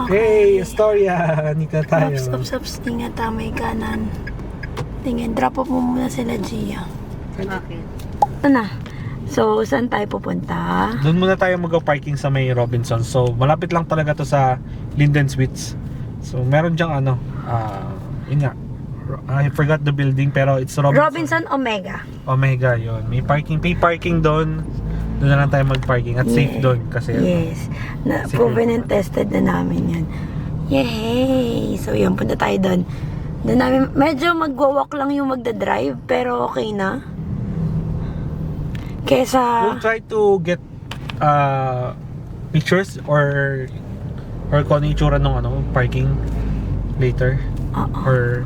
Hey, Astoria! Nita tayo. Stops. Tingnan tamay kanan. Tingnan, drop off mo muna sila, Gia. Bakit? Ito na. So, saan tayo pupunta? Doon muna tayo mag-parking sa may Robinson. So, malapit lang talaga to sa Linden Suites. So, meron dyang ano, yun nga. I forgot the building pero it's Robinson Omega. Omega, yun. May parking, pay parking doon. Doon na lang tayo mag-parking at safe doon kasi Yes. Proven and tested na namin yan. Yay! So, yun, punta tayo doon. Doon namin, medyo magwa-walk lang yung magdadrive, pero okay na. Kesa... we'll try to get pictures or kung ano yung itsura ng parking later. Or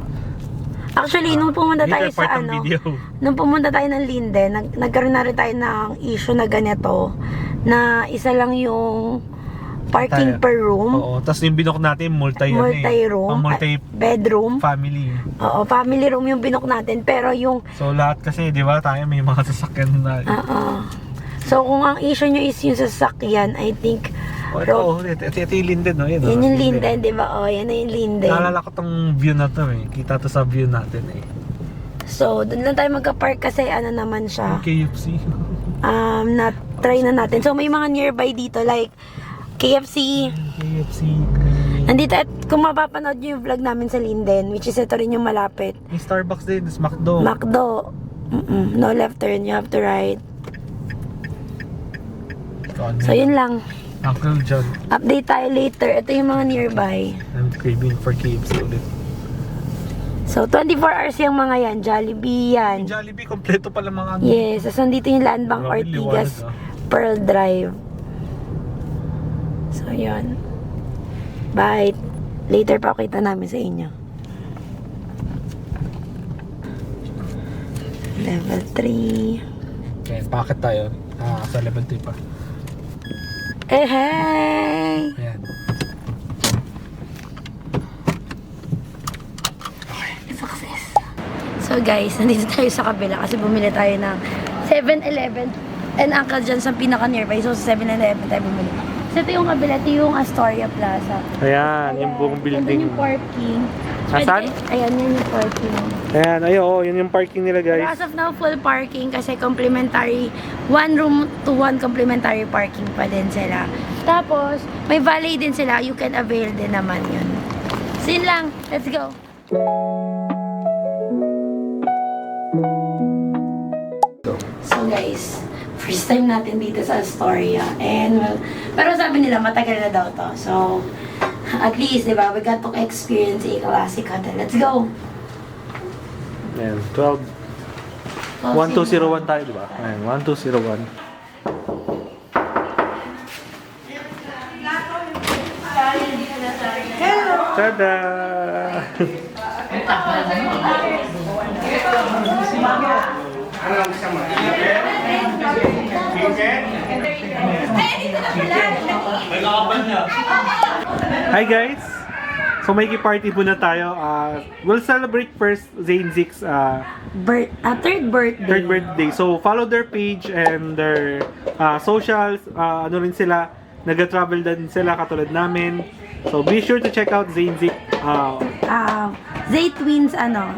Actually, nung pumunta tayo later part sa ng video. nung pumunta tayo ng Linden, nagkaroon na rin tayo ng issue na ganito, na isa lang yung parking per room. Oo, tapos yung binok natin Multi-room, bedroom. family. Oo, family room yung binok natin, pero yung... So lahat kasi, di ba, tayo may mga sasakyan na. So kung ang issue nyo is yung sasakyan, I think... ito yung Linden, no? Yan yung Linden, di ba? Oh, yan na yung Linden. Naalala ko tong view na to eh. Kita to sa view natin eh. So, doon lang tayo magka-park kasi ano naman siya. KFC. Na-try na natin. So, may mga nearby dito like KFC. Nandito at kung mapapanood nyo yung vlog namin sa Linden, which is ito rin yung malapit. May Starbucks din, there's McDo. No left turn, you have to right. So, yun lang. Uncle John. Update tayo later. Ito yung mga nearby. I'm craving for KFC ulit. So, 24 hours yung mga yan. Jollibee yan. Yung Jollibee, kompleto pala mga ano. Yes. So, nandito yung Land Bank Grabe, Ortigas liwanag, Pearl Drive. So, yun. Bye. Later pa kita namin sa inyo. Level 3. Okay, bakit tayo? Sa level 3 pa. Hey! Ayan. Success. So guys, nandito tayo sa kabila kasi bumili tayo ng 7-Eleven and Uncle John sa pinaka nearby. So sa 7-Eleven tayo bumili. So ito yung kabila, ito yung Astoria Plaza. Ayan, yung buong building. Ito yung parking. Asan? Ayan, yun yung parking. Ayan, yun yung parking nila Pero guys. as of now, full parking kasi complimentary, 1 room to 1 complimentary parking pa din sila. Tapos, may valet din sila. You can avail din naman yun. So yun lang. Let's go. So guys, first time natin dito sa Astoria. And well, pero sabi nila matagal na daw to. So, at least, di ba, we got to experience a classic hotel. Let's go! Ayan, 1201 tayo, di ba? Ayan, 1201. Tada! Hi guys! So may party muna tayo. We'll celebrate first Zane Zig's third birthday. So follow their page and their socials. Ano rin sila, nag-travel din sila katulad namin. So be sure to check out Zane Zig. Z-Twins vlog.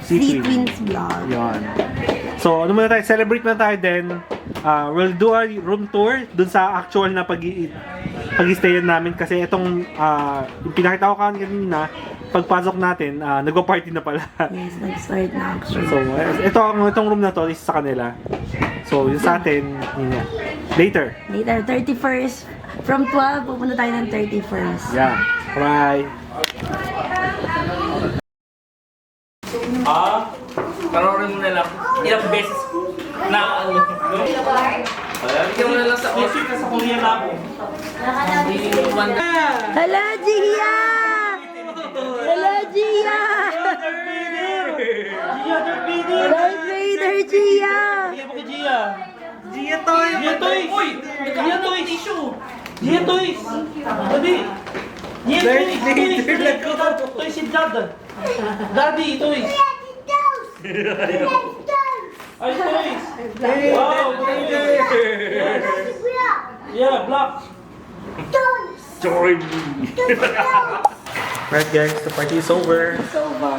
Z-Twins vlog. Yun. So ano muna tayo, celebrate muna tayo then. We'll do a room tour dun sa actual na pag-stayan namin kasi itong yung pinakita ko kanina, pagpasok natin, nagpa-party na pala. Yes, nag-start na actually. So, itong room na to is sa kanila. So, yung sa atin, yun yan. Later, 31st. From 12, pupunta tayo ng 31st. yeah. Bye! Panoorin mo na lang. Ilang beses na ano. Bigyan mo na lang sa office na sa Korea na ako. Hala, Gia! Hala, Gia! Darth Vader, Gia! Gia Toys! Gia Toys! Uy! Gia Toys! Gia Toys! Daddy! Gia Toys! Toys si Dad! Daddy, Toys! Ay, Toys! Wow! Yeah, black! Join me! Right guys, the party is over. It's over.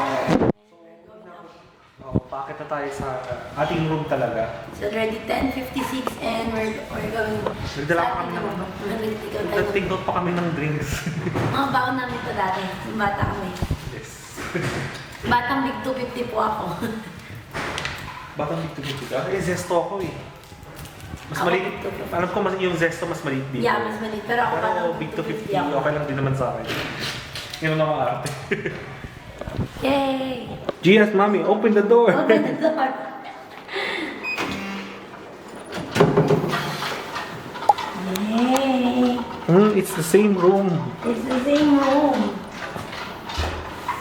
Oh, paakit na tayo sa ating room talaga. It's already 10:56 and we're going. Nagdala pa kami ng nag-take out pa kami ng drinks. Mga baon namin ito dati. Yung bata kami. Yes. Batang big 250 po ako. Batang big ka? Eh, zesto ako eh. Mas Ako, maliit. Alam ko yung zesto mas maliit dito. Yeah, mas maliit. Pero ako Pero batang big 250, ako. okay lang din naman sa akin. Yun lang ang arte. Yay! Gia's mommy, open the door! Open the door. Yay! It's the same room. It's the same room.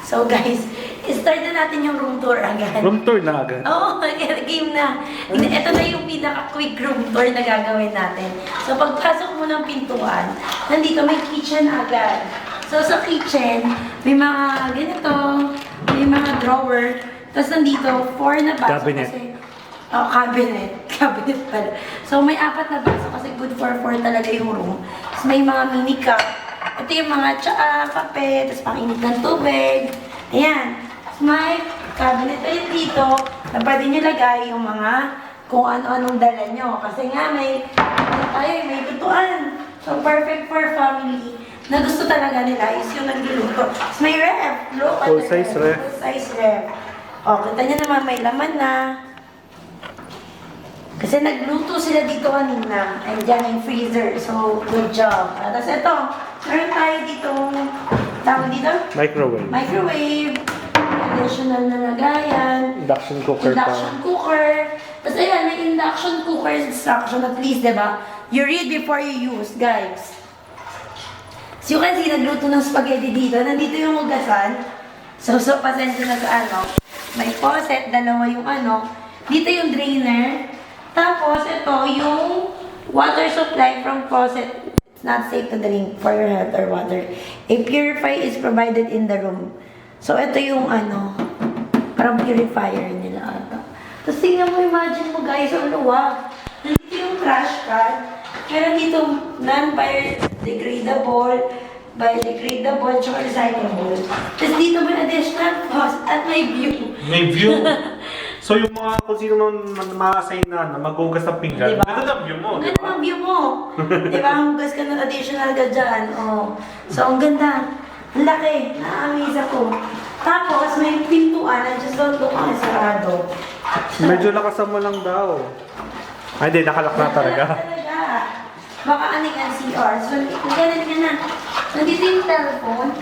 So guys, start na natin yung room tour agad. Room tour na agad. Oo, game na. Ito na yung pinaka-quick room tour na gagawin natin. So pagpasok mo ng pintuan, nandito may kitchen agad. So sa kitchen, may mga ganito, may mga drawer. Tapos nandito, 4 na baso Cabinet. kasi... Oh, cabinet. Cabinet pala. So may 4 na baso kasi good for 4 talaga yung room. Tapos may mga mini cup. Ito yung mga tsaa, kape, tapos panginit ng tubig. Ayan. Tapos may cabinet ulit dito na pwede nyo lagay yung mga kung ano-anong dala nyo. Kasi nga may, may tutuan. So perfect for family na gusto talaga nila is yung nagluluto. Tapos may ref. Look at Full the size ref. Full size ref. O, kita nyo naman may laman na. Kasi nagluto sila dito kanina. And dyan yung freezer. So, good job. Tapos ito, meron tayo dito, tawag dito? Microwave. Microwave. Additional na lagayan. Induction cooker Induction pa. cooker. Tapos ayan, may induction cooker instruction at least, diba? You read before you use, guys. So you can see, nagluto ng spaghetti dito. Nandito yung hugasan. So pasensya na sa ano. May faucet, dalawa yung ano. Dito yung drainer. Tapos, ito yung water supply from faucet. It's not safe to drink for your health or water. A purifier is provided in the room. So, ito yung ano, parang purifier nila ata. Tapos, tingnan mo, imagine mo guys, ang luwag. Nandito yung trash can. Meron dito non-biodegradable, biodegradable, tsaka recyclable. Tapos dito may additional cost at may view. May view. So yung mga kung sino nung ma-assign na maghugas ng pinggan, Diba? ganda ng view mo, di Ganda ba? ng view mo. Diba? Hugas ka ng additional ka dyan. Oh. So, ang ganda. Ang laki. Na-amaze ako. Tapos, may pintuan. I just don't look ang sarado. Medyo lakasan mo lang daw. Ay, hindi, nakalak na talaga. Talaga. Baka aning ang CR. So, ganun ka na. Nandito yung telephone.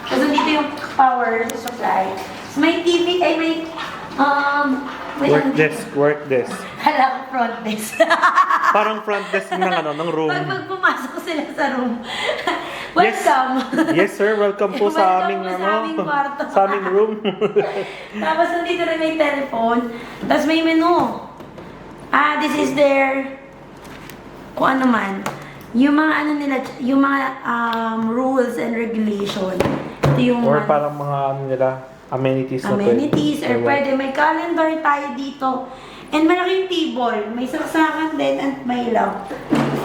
Tapos, nandito yung power supply. Tapos, may TV. Ay, may... Work desk, work desk. Hala, front desk. Parang front desk ng ano, ng room. Pag pumasok sila sa room. Welcome. Yes, sir. Welcome po sa Welcome aming po sa ano, aming kwarto. sa aming room. Tapos nandito rin may telephone. Tapos may menu. This is their kung ano man. Yung mga ano nila, yung mga rules and regulation. Ito yung Or parang mga ano nila, amenities na amenities pwede. or pwede. May calendar tayo dito. And malaking table. May saksakan din at may ilaw.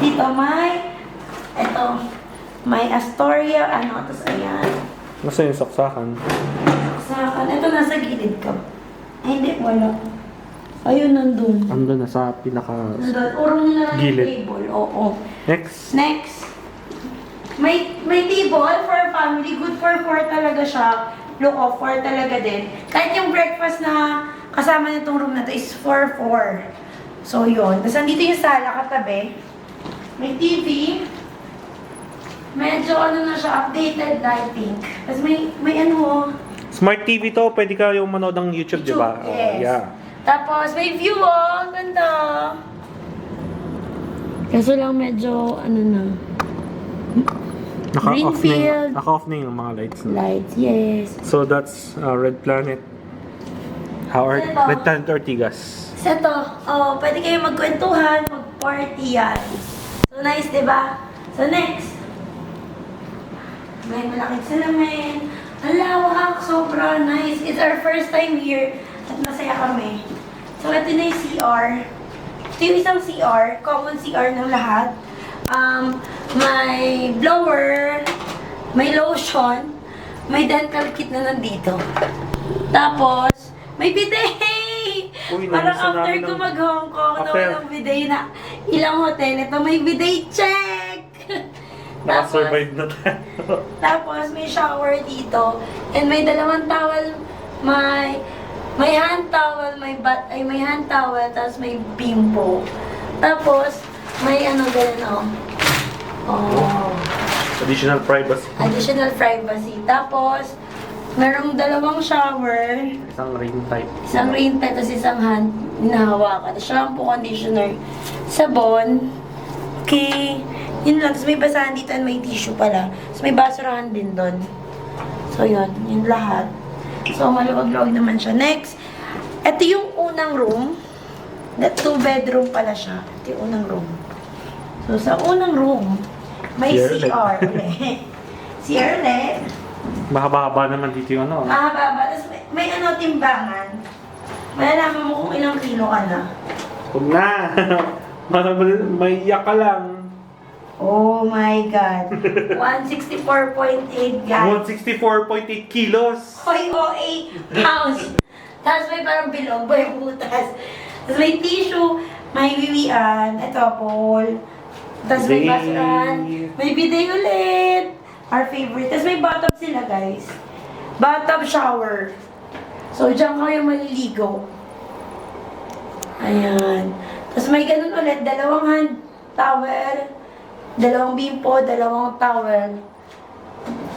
Dito may Astoria, tapos ayan. Nasa yung saksakan? Saksakan. Ito nasa gilid ka. Ay, hindi, wala. Ayun, nandun. Andun na sa pinaka Nandun. Urong na lang yung gilid. table. Oo. Next. Next. May table for family. Good for 4 talaga siya. Look off, 4 talaga din. Kahit yung breakfast na kasama nitong room na to is 4-4. So, yun. Tapos, nandito yung sala katabi. May TV. Medyo ano na siya, updated lighting. Tapos, may ano, Smart TV to, pwede ka yung manood ng YouTube, di ba? Oh, Yes. yeah. Tapos, may view, oh. Ganda. Kaso lang medyo, ano na. Naka-off na, Greenfield. naka-off na yung mga lights na. Lights, yes. So that's Red Planet. Ito. Red Planet Ortigas. So, ito, pwede kayo magkwentuhan, mag-party yan. So, nice, di ba? So, next. May malaking salamin. Ang lawak, sobra nice. It's our first time here at masaya kami. So, ito na yung CR. Ito yung isang CR, common CR ng lahat. may blower, may lotion, may dental kit na nandito. Tapos, may bidet! Uy, Parang namiss na after namin ko ng- mag-Hong Kong, na After- walang bidet na ilang hotel, ito may bidet check! Nakasurvive na tayo. Tapos may shower dito and may dalawang towel, may hand towel, may hand towel, tapos may bimbo. Tapos may ano ganun oh. Additional privacy. Additional privacy. Tapos merong dalawang shower, Isang ring type. isang rain type, tapos isang hand hinahawakan. Shampoo, conditioner, sabon. Okay. Yun lang. Tapos may basahan dito and may tissue pala. Tapos may basurahan din doon. So yun. Yun lahat. So maluwag-luwag naman siya. Next. Ito yung unang room. That 2-bedroom pala siya. Ito yung unang room. So sa unang room, may CR ulit. CR ulit. CR ulit. Mahaba-haba naman dito yung ano. Mahaba. Tapos may ano, timbangan. Malalaman mo kung ilang kilo ka na. Huwag na. May iyak ka lang. Oh my God. 164.8 guys. 164.8 kilos. Hoy, 8 pounds. Tapos may parang bilog, may butas. Tapos may tissue, may wiwian, ito, bowl. Tapos may Bidet. basurahan, may bidet ulit. Our favorite. Tapos may bathtub sila, guys. Bathtub shower. So, dyan kayo maliligo. Ayan. Tapos may ganun ulit, dalawang hand towel, dalawang bimpo, dalawang towel.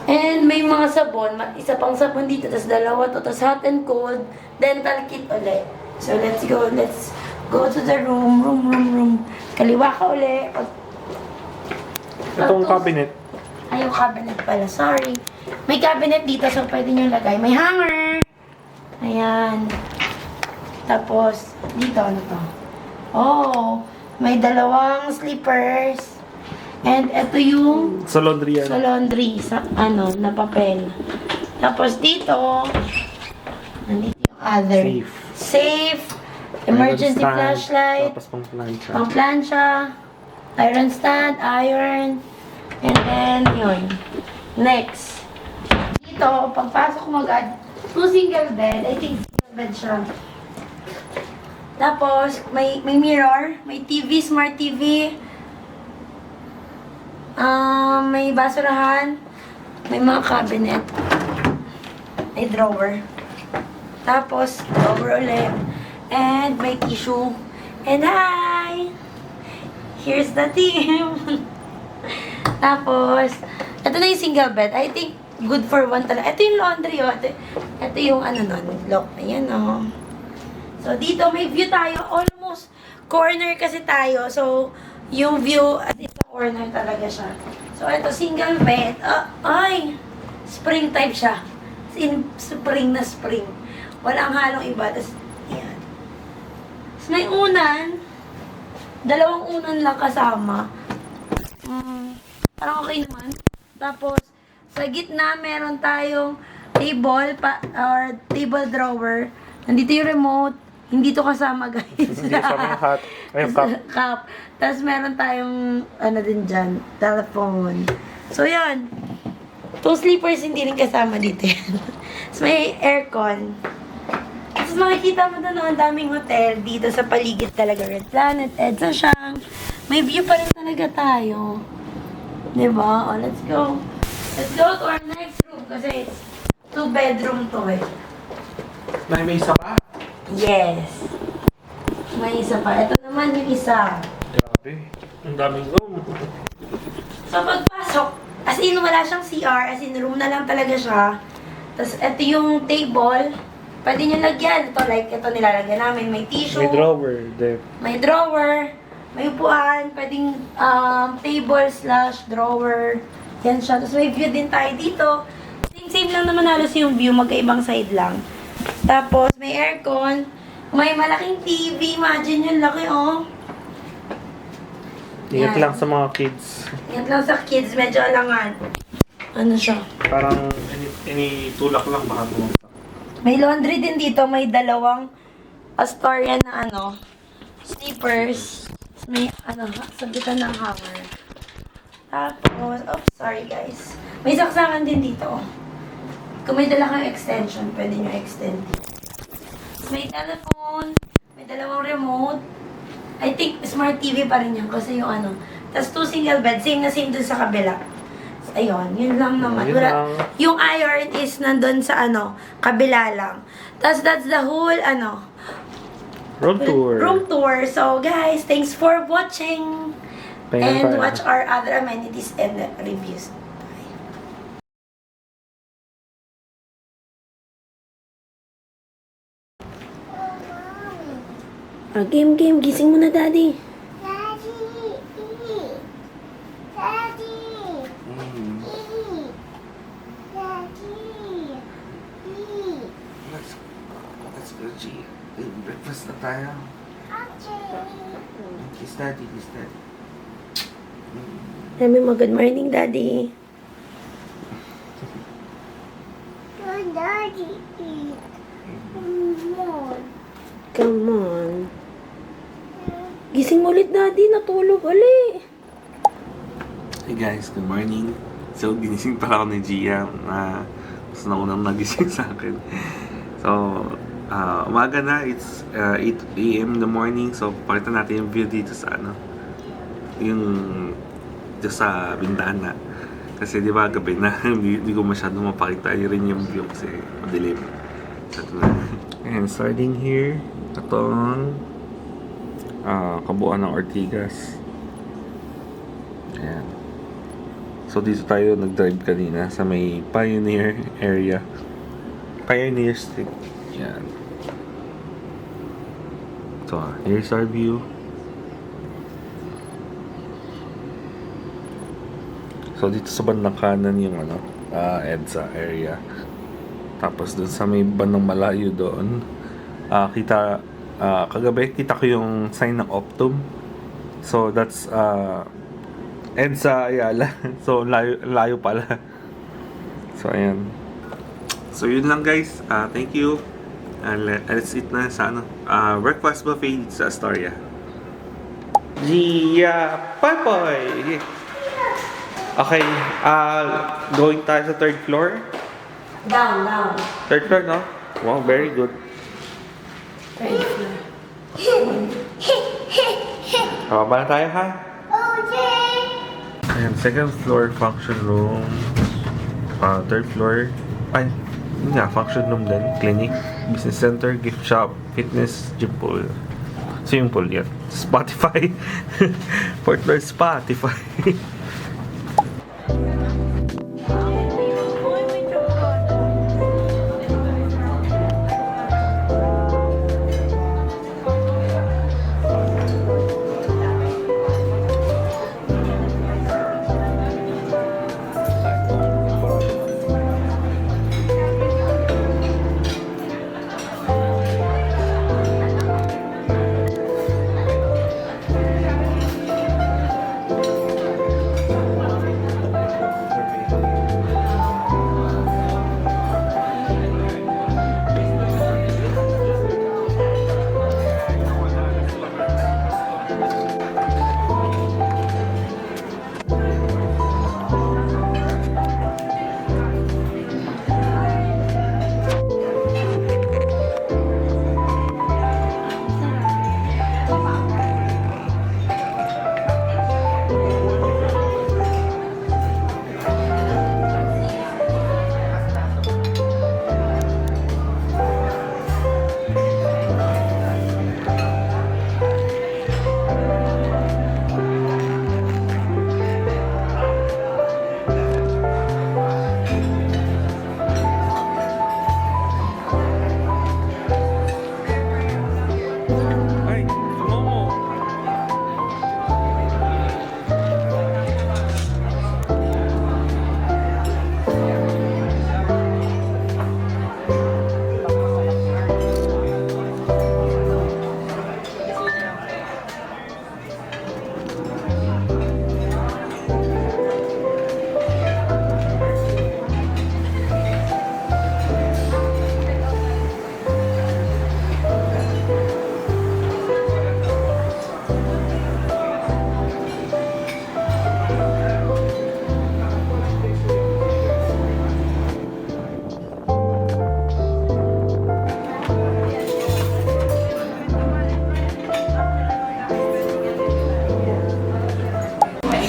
And may mga sabon, isa pang sabon dito, tapos dalawa to, tapos hot and cold, dental kit ulit. So let's go to the room. Kaliwa ka ulit. Itong cabinet. Ay, yung cabinet pala, sorry. May cabinet dito, so pwede nyo lagay. May hanger. Ayan. Tapos, dito, ano to? Oh, may dalawang slippers. And ito yung Sa laundry yan. sa laundry, sa ano, na papel. Tapos dito, nandito yung other. Safe. Emergency Iron stand, flashlight. Tapos pang plancha. Pang plancha. Iron stand, iron. And then, yun. Next. Dito, pagpasok mo agad, 2 single bed. I think single bed siya. Tapos, may mirror, may TV, smart TV. May basurahan, may mga cabinet, may drawer. Tapos, drawer ulit. And may tissue. And hi! Here's the team! Tapos, ito na yung single bed. I think, good for one talaga. Ito yung laundry, oh. Ito yung ano nun, lock. Ayan, oh. So, dito may view tayo. Almost corner kasi tayo. So, yung view, at sa corner talaga siya. So, ito, single bed. Ay! Spring type siya. Spring na spring. Walang halong iba. Tapos, ayan. Tapos, may unan. Dalawang unan lang kasama. Parang okay naman. Tapos, sa gitna, meron tayong table or table drawer. Nandito yung remote. Hindi to kasama, guys. Hindi kasama yung hat. Ay, yung cup. Cup. Tapos meron tayong, ano din dyan, telephone. So, yan. 2 sleepers hindi rin kasama dito yan. Tapos may aircon. Tapos makikita mo doon, ang daming hotel dito sa paligid talaga. Red Planet, EDSA Siang. May view pa rin talaga tayo. Diba? Oh, let's go. Let's go to our next room kasi 2-bedroom to eh. May isa pa? Yes. May isa pa. Ito naman yung isa. Grabe. Ang daming room. So, pagpasok, as in, wala siyang CR. As in, room na lang talaga siya. Tapos, ito yung table. Pwede nyo lagyan. Ito, like, ito nilalagyan namin. May tissue. May drawer. May drawer. May upuan. Pwedeng table/drawer. Yan siya. Tapos, may view din tayo dito. Same lang naman halos yung view. Magkaibang side lang. Tapos, may aircon. May malaking TV. Imagine yung laki, oh. Ingat Yan. lang sa mga kids. Ingat lang sa kids. Medyo alangan. Ano siya? Parang any tulak lang baka pumunta. May laundry din dito. May dalawang Astoria na ano, slippers. May ano, sabitan ng hanger. Tapos, oh, sorry guys. May saksakan din dito. Kung may dala kang extension, pwede nyo extend. May telephone, may dalawang remote. I think smart TV pa rin yan kasi yung ano. Tapos 2 single bed, same na same dun sa kabila. So, ayun, yun lang naman. Yun Wala, lang. yung iron is nandun sa ano, kabila lang. Tapos that's the whole ano, Room tour. room tour. So guys, thanks for watching. Pahinga And tayo. watch our other amenities and reviews. Game, gising mo na, Daddy. Let's go, G. Breakfast na tayo. Kiss daddy, kiss daddy. Sabi mo, good morning, Daddy. Come on. Gising mo ulit, Daddy. Natulog ulit. Hey guys, good morning. So, ginising pala ako ni Gia na gusto na unang nagising sa akin. So, umaga na, it's 8 a.m. in the morning. So, pakita natin yung view dito sa ano, yung dito sa bintana. Kasi di ba gabi na, hindi ko masyado mapakita rin yung view kasi madilim. So, ito na. And starting here, itong kabuuan ng Ortigas. Ayan. So dito tayo nag-drive kanina sa may Pioneer area. Pioneer Street. Yan. So, here's our view. So dito sa bandang kanan yung ano, EDSA area. Tapos dun sa may bandang malayo doon, kagabi kita ko yung sign ng Optum. So that's EDSA Ayala. So layo pala. So ayan. So yun lang guys. Thank you. And let's eat na sa ano, breakfast buffet sa Astoria. Gia Papoy! Okay, going tayo sa 3rd floor. Down. 3rd floor, no? Wow, very good. Third floor. Baba na tayo, ha? Ayan, 2nd floor, function room. 3rd floor, ay, yun nga, function room din. Clinic, business center, gift shop, fitness, gym pool. Swimming pool yan. Spotify. 4th floor, Spotify.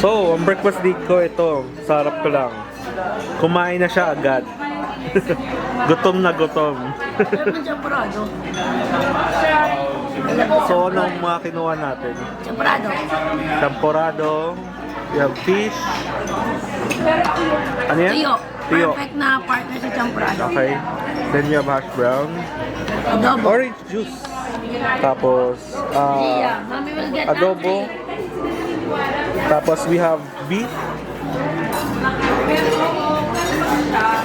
So, ang breakfast date ko ito. Sarap ko lang. Kumain na siya agad. Gutom na gutom. Meron champurado. So, anong mga kinuha natin? Champurado. Temporado. We have fish. Ano yan? Tuyo. Tuyo. Perfect na partner sa champurado. Okay. Then we have hash brown. Adobo. Orange juice. Tapos, Yeah, mommy will get adobo. hungry. Tapos we have beef.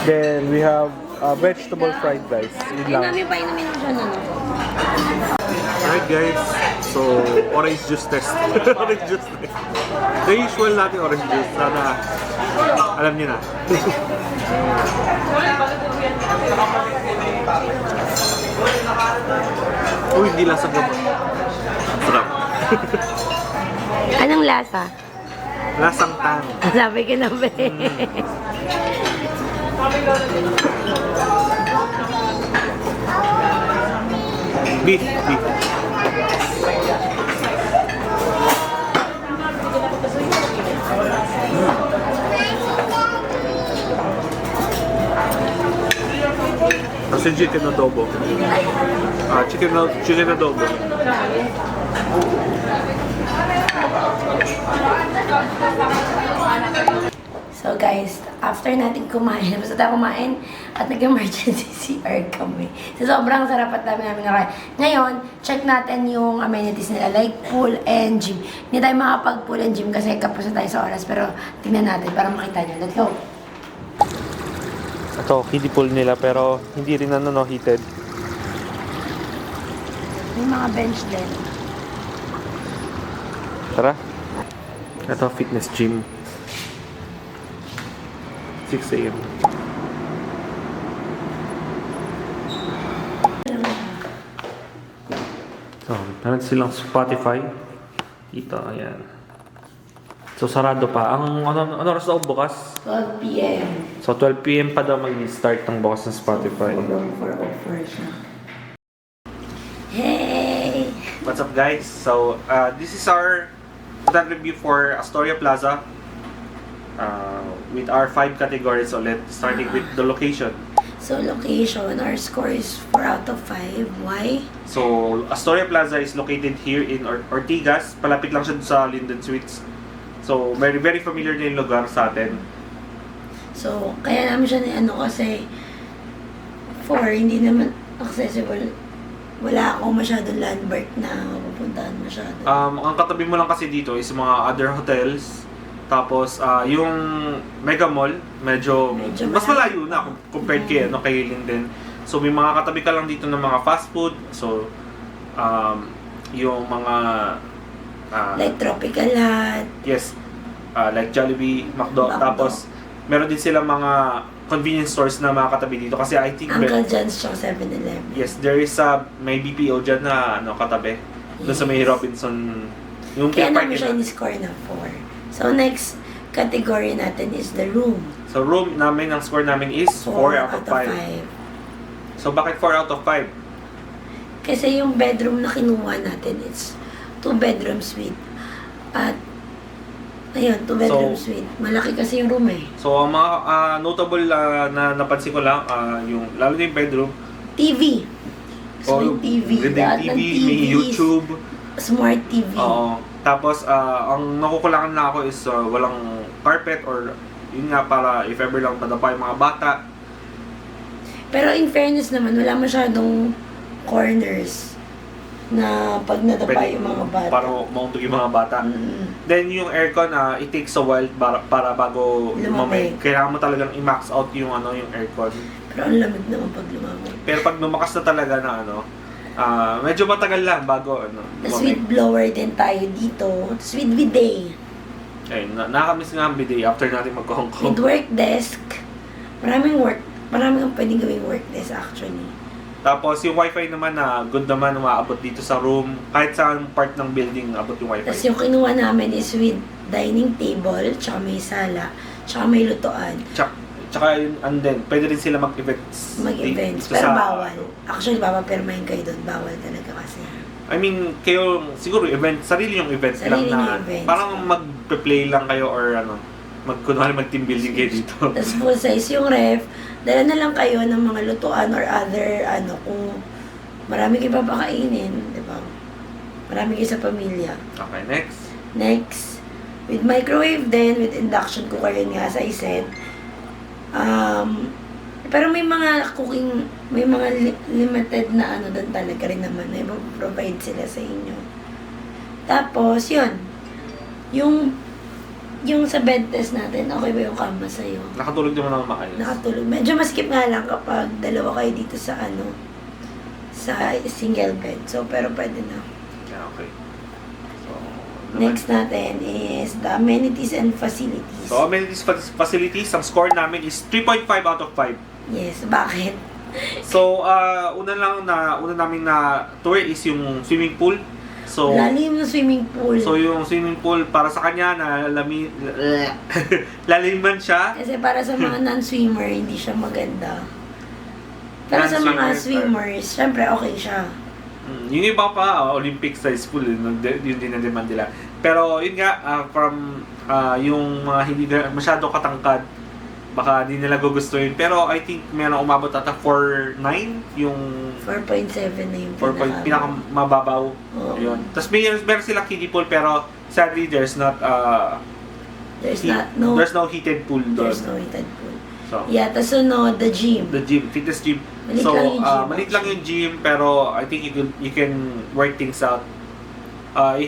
Then we have vegetable fried rice. Yun Ay, lang. mami, painumin mo siya na, no? Alright guys, so orange juice test. Orange juice test. The usual natin orange juice. Sana alam niyo na. Uy, hindi lasang gamot. Sarap. Anong lasa? Lasang tang. Sabi ko na ba eh. Beef, beef. Kasi chicken adobo. Chicken adobo. So guys, after natin kumain, basta tayo kumain at nag-emergency CR kami. So sobrang sarap at dami namin nakain. Ngayon, check natin yung amenities nila like pool and gym. Hindi tayo makapag-pool and gym kasi kapos na tayo sa oras pero tingnan natin para makita nyo. Let's go! Ito, kiddie pool nila pero hindi rin heated. May mga bench din. Tara. Ito, fitness gym. 6 a.m. So, meron silang Spotify. Dito, ayan. So, sarado pa. Ang ano oras daw bukas? 12 p.m. So, 12 p.m. pa daw mag-start ng bukas ng Spotify. For siya. Hey! What's up guys? So, this is our total review for Astoria Plaza. With our 5 categories ulit, starting with the location. So location, our score is 4 out of 5. Why? So, Astoria Plaza is located here in Ortigas. Palapit lang siya sa Linden Suites. So, very very familiar na yung lugar sa atin. So, kaya namin siya kasi 4, hindi naman accessible. Wala akong masyadong landmark na mapupuntahan masyado. Ang katabi mo lang kasi dito is mga other hotels. Tapos, yung Mega Mall, medyo mas malayo na compared kay Linden. So, may mga katabi ka lang dito ng mga fast food. So, yung mga... like Tropical Hut. Yes, like Jollibee, McDo. Tapos, meron din silang mga convenience stores na mga katabi dito. Kasi I think... Uncle John's tsaka 7-Eleven. Yes, there is may BPO dyan na katabi. Doon sa may Robinson. Yung Kaya namin parking siya lot. ni-score na 4. So, next category natin is the room. So, room namin, ang score namin is 4 out of 5. So, bakit 4 out of 5? Kasi yung bedroom na kinuha natin is 2 bedroom suite. At, ayun, 2 bedroom suite. Malaki kasi yung room eh. So, ang mga notable na napansin ko lang, yung, lalo na yung bedroom. TV. So, may TV. Ganda yung TV, may YouTube. Smart TV. Oo. Tapos, ang nakukulangan na ako is walang carpet or yun nga para if ever lang madapa yung mga bata. Pero in fairness naman, wala masyadong corners na pag nadapa yung mga bata. Para mauntog yung mga bata. Then yung aircon, it takes a while para bago lumamig. Kailangan mo talagang i-max out yung yung aircon. Pero ang lamig naman pag lumamig. Pero pag lumakas na talaga na medyo matagal lang bago Tapos with blower din tayo dito. Tapos with bidet. Ayun, nakakamiss nga ang bidet after natin mag-Hong Kong. With work desk. Maraming kang pwedeng gawing work desk actually. Tapos yung wifi naman good naman umaabot dito sa room. Kahit saan part ng building abot yung wifi. Tapos yung kinuha namin is with dining table, tsaka may sala, tsaka may lutuan. Tsaka yun, and then, pwede rin sila mag-events. Mag-events, dito pero sa- bawal. Actually, papapirmahin kayo doon. Bawal talaga kasi. I mean, kayo, siguro event, sarili yung event Sarili lang na, yung events. parang mag-play lang kayo or ano, kunwari mag-team building kayo dito. Tapos full size yung ref. Dala na lang kayo ng mga lutuan or other, kung marami kayo papakainin, di ba? Marami kayo sa pamilya. Okay, next. Next, with microwave din, with induction cooker yun nga, as I said. Pero may mga cooking, may mga limited na doon talaga rin naman na provide sila sa inyo. Tapos, yun. Yung sa bed test natin, okay ba yung kama sa'yo? Nakatulog naman ako maayos. Nakatulog. Medyo maskip nga lang kapag dalawa kayo dito sa sa single bed. So, pero pwede na. Yeah, okay. So, Next natin is the amenities and facilities. So, amenities facilities, ang score namin is 3.5 out of 5. Yes, bakit? So, una namin na tour is yung swimming pool. So, Lalim ng swimming pool. so yung swimming pool para sa kanya na laliman siya. Kasi para sa mga non-swimmer, hindi siya maganda. Pero sa mga Non-swimmers, swimmers, syempre okay siya. Yung iba pa, Olympic size pool, yun din ang demand nila. Pero yun nga, yung mga hindi masyado katangkad, baka hindi nila gugustuhin. Pero I think meron umabot ata 4.9 yung 4.7 na yung pinakamababaw. Oo. Yun. Tapos meron sila kiddie pool pero sadly there's not There's no heated pool doon. There's no heated pool. So, Yeah, tapos sunod, the gym. the gym, fitness gym. Maliit So, lang yung gym, maliit lang yung gym pero I think you can work things out.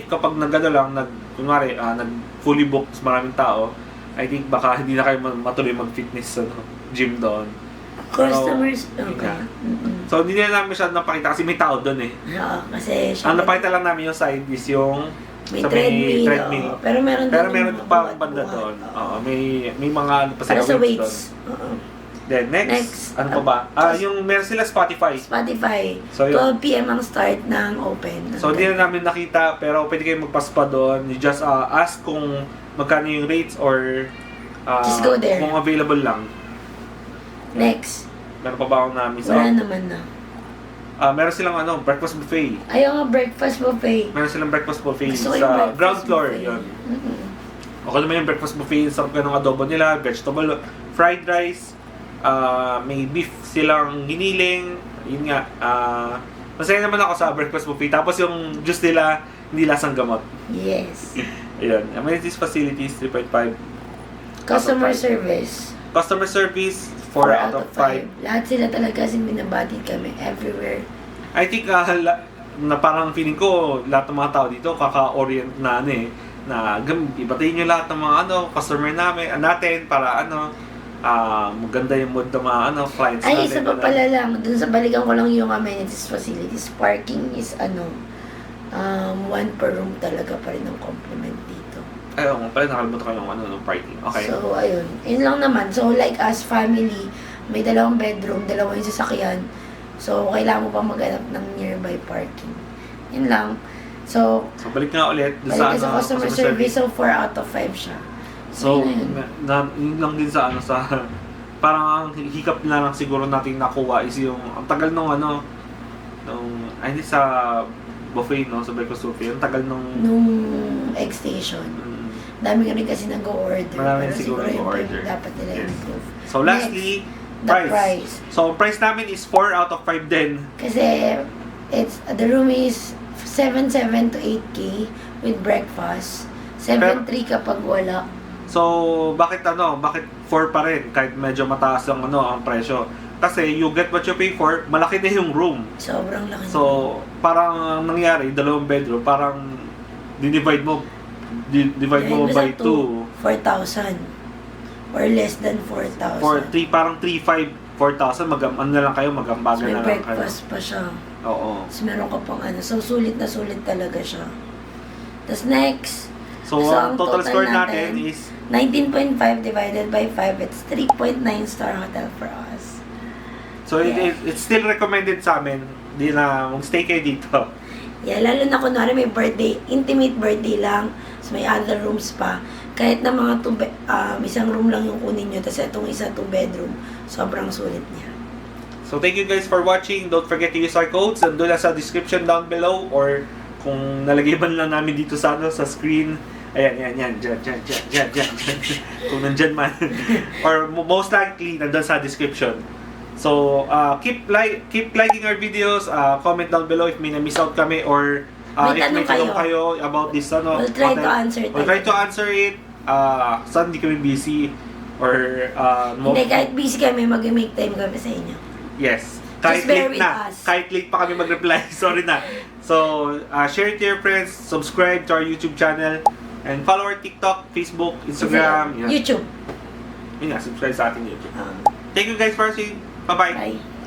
Kapag lang, kunwari, nag fully booked maraming tao, I think baka hindi na kayo matuloy mag-fitness sa gym doon. Customers, Pero, okay. So, hindi na namin masyadong napakita kasi may tao doon eh. Oo, kasi Ang napakita lang namin yung side is yung may sa treadmill. Oo. Pero meron Pero din meron yung pa mga banda buhat-buhat. doon. Oo. Oo, may mga pa Para sa doon. weights. Oo. Then next, Next, ano pa ba? Yung meron sila Spotify. Spotify. So, yun. 12 p.m. ang start ng open. So hindi na namin nakita pero pwede kayong magpaspa doon. You just ask kung magkano yung rates or Just go there. kung available lang. Next. Meron pa ba akong na-miss Wala out? naman na. Meron silang breakfast buffet. Ayaw nga breakfast buffet. Meron silang breakfast buffet Gusto ko yung sa breakfast ground floor. buffet. Yun. Mm-mm. Okay naman yung breakfast buffet. Sarap ka ng adobo nila, vegetable, fried rice, may beef silang giniling. Yun nga. Masaya naman ako sa breakfast buffet. Tapos yung juice nila, hindi lasang gamot. Yes. Ayun. Amenities facilities, 3.5. Customer 5. service. Customer service, 4 out of 5. Lahat sila talaga kasi binabati kami everywhere. I think na parang feeling ko lahat ng mga tao dito kaka-orient na na ibatiin nyo lahat ng mga customer natin para maganda yung mood ng mga clients Ay, natin. isa pa pala lang. Dun sa balikan ko lang yung amenities facilities. Parking is 1 per room talaga pa rin ang complement dito. Ayun, pala nakalimutan ko yung ng parking. Okay. So, ayun. Yun lang naman. So, like as family, may 2 bedroom, 2 yung sasakyan. So, kailangan mo pa maghanap ng nearby parking. Yun lang. So, Balik nga ulit dun balik sa customer service. So, 4 out of 5 siya. So, Ayun. yun lang din sa parang ang hikap na lang siguro natin nakuha is yung ang tagal nung hindi sa buffet sa breakfast buffet, ang tagal nung egg station. Dami ka rin kasi nag-order. Marami Pero siguro yung nag-o-order. dapat nila Yes. improve. So lastly, The price. So price namin is 4 out of 5 din. Kasi the room is 7.7 to 8K with breakfast. 7.3 kapag wala. So bakit 4 pa rin kahit medyo mataas ang ang presyo? Kasi you get what you pay for, malaki na yung room. Sobrang laki. So parang ang nangyari, 2 bedroom, parang divide mo by 2. 4,000. Or less than 4,000. Parang 3,500, 4,000, na lang kayo, magambagan May na lang kayo. breakfast pa siya. Oo. Tapos meron ka pang So, sulit na sulit talaga siya. Tapos next. So, ang ang total score natin is 19.5 divided by 5. It's 3.9 star hotel for us. So, Yeah. it's still recommended sa amin di na mag-stay kayo dito. Yeah, lalo na kunwari may birthday, intimate birthday lang, so may other rooms pa. Kahit na mga isang room lang yung kunin nyo, tapos itong isa 2 bedroom, sobrang sulit niya. So thank you guys for watching. Don't forget to use our codes. Nandun lang sa description down below or kung nalagay man lang namin dito sa sa screen. Ayan, dyan. Kung nandyan man. Or most likely, nandun sa description. So, keep liking our videos. Comment down below if may na-miss out kami or May if may tanong tanong kayo about this We'll try to answer it. We'll try to answer it. Saan hindi kami busy or Hindi, kahit busy kami, mag-make time kami sa inyo. yes. Kahit Just bear late with na. us. Kahit late pa kami mag-reply. Sorry na. So, share it to your friends. Subscribe to our YouTube channel. And follow our TikTok, Facebook, Instagram. Yan. YouTube. Yun nga, subscribe sa ating YouTube. Thank you guys for watching. Bye-bye. Bye.